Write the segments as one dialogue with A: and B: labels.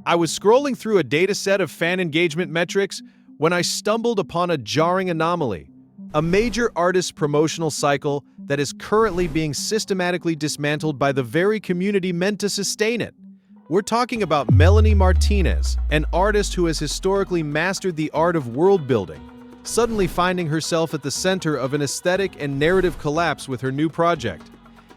A: I was scrolling through a dataset of fan engagement metrics when I stumbled upon a jarring anomaly. A major artist's promotional cycle that is currently being systematically dismantled by the very community meant to sustain it. We're talking about Melanie Martinez, an artist who has historically mastered the art of world building, suddenly finding herself at the center of an aesthetic and narrative collapse with her new project.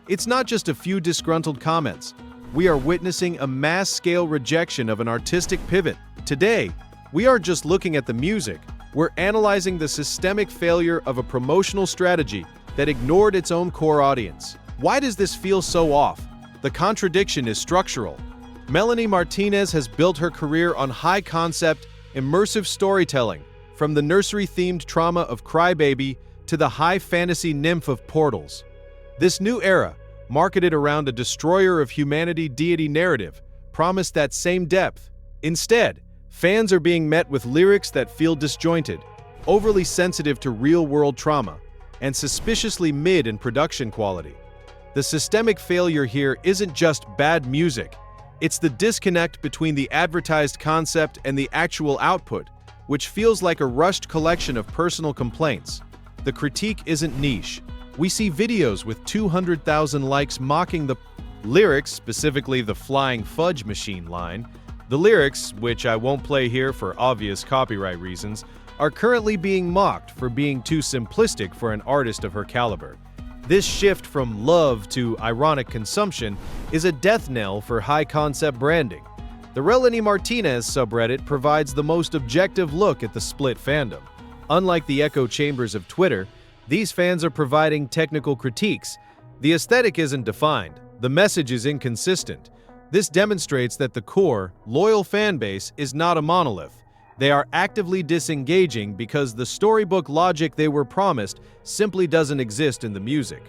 A: It's not just a few disgruntled comments. We are witnessing a mass-scale rejection of an artistic pivot. Today, we aren't just looking at the music, we're analyzing the systemic failure of a promotional strategy that ignored its own core audience. Why does this feel so off? The contradiction is structural. Melanie Martinez has built her career on high-concept, immersive storytelling, from the nursery-themed trauma of Crybaby to the high-fantasy nymph of Portals. This new era, marketed around a destroyer of humanity deity narrative, promised that same depth. Instead, fans are being met with lyrics that feel disjointed, overly sensitive to real-world trauma, and suspiciously mid in production quality. The systemic failure here isn't just bad music, it's the disconnect between the advertised concept and the actual output, which feels like a rushed collection of personal complaints. The critique isn't niche. We see videos with 200,000 likes mocking the lyrics, specifically the flying fudge machine line. The lyrics, which I won't play here for obvious copyright reasons, are currently being mocked for being too simplistic for an artist of her caliber. This shift from love to ironic consumption is a death knell for high-concept branding. The Melanie Martinez subreddit provides the most objective look at the split fandom. Unlike the echo chambers of Twitter, these fans are providing technical critiques. The aesthetic isn't defined, the message is inconsistent. This demonstrates that the core, loyal fanbase is not a monolith. They are actively disengaging because the storybook logic they were promised simply doesn't exist in the music.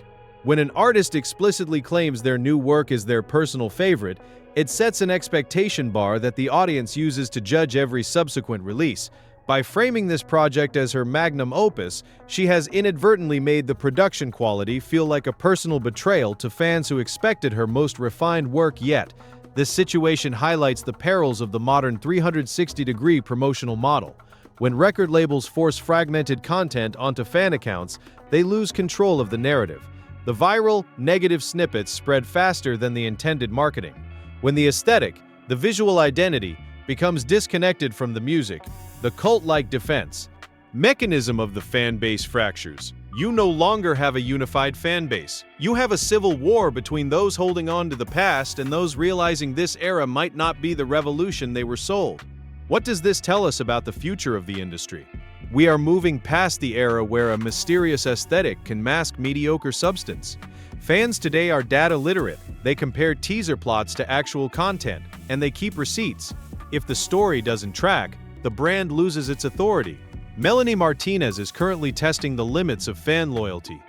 A: When an artist explicitly claims their new work is their personal favorite, it sets an expectation bar that the audience uses to judge every subsequent release. By framing this project as her magnum opus, she has inadvertently made the production quality feel like a personal betrayal to fans who expected her most refined work yet. This situation highlights the perils of the modern 360-degree promotional model. When record labels force fragmented content onto fan accounts, they lose control of the narrative. The viral, negative snippets spread faster than the intended marketing. When the aesthetic, the visual identity, becomes disconnected from the music, the cult-like defense mechanism of the fan base fractures. You no longer have a unified fan base. You have a civil war between those holding on to the past and those realizing this era might not be the revolution they were sold. What does this tell us about the future of the industry? We are moving past the era where a mysterious aesthetic can mask mediocre substance. Fans today are data literate. They compare teaser plots to actual content, and they keep receipts. If the story doesn't track, the brand loses its authority. Melanie Martinez is currently testing the limits of fan loyalty.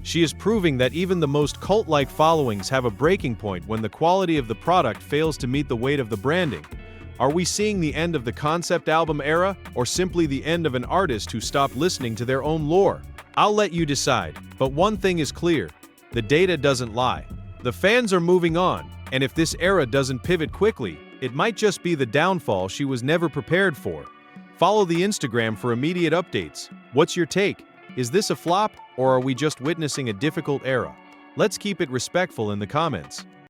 A: She is proving that even the most cult-like followings have a breaking point when the quality of the product fails to meet the weight of the branding. Are we seeing the end of the concept album era, or simply the end of an artist who stopped listening to their own lore? I'll let you decide, but one thing is clear: the data doesn't lie. The fans are moving on, and if this era doesn't pivot quickly, it might just be the downfall she was never prepared for. Follow the Instagram for immediate updates. What's your take? Is this a flop, or are we just witnessing a difficult era? Let's keep it respectful in the comments.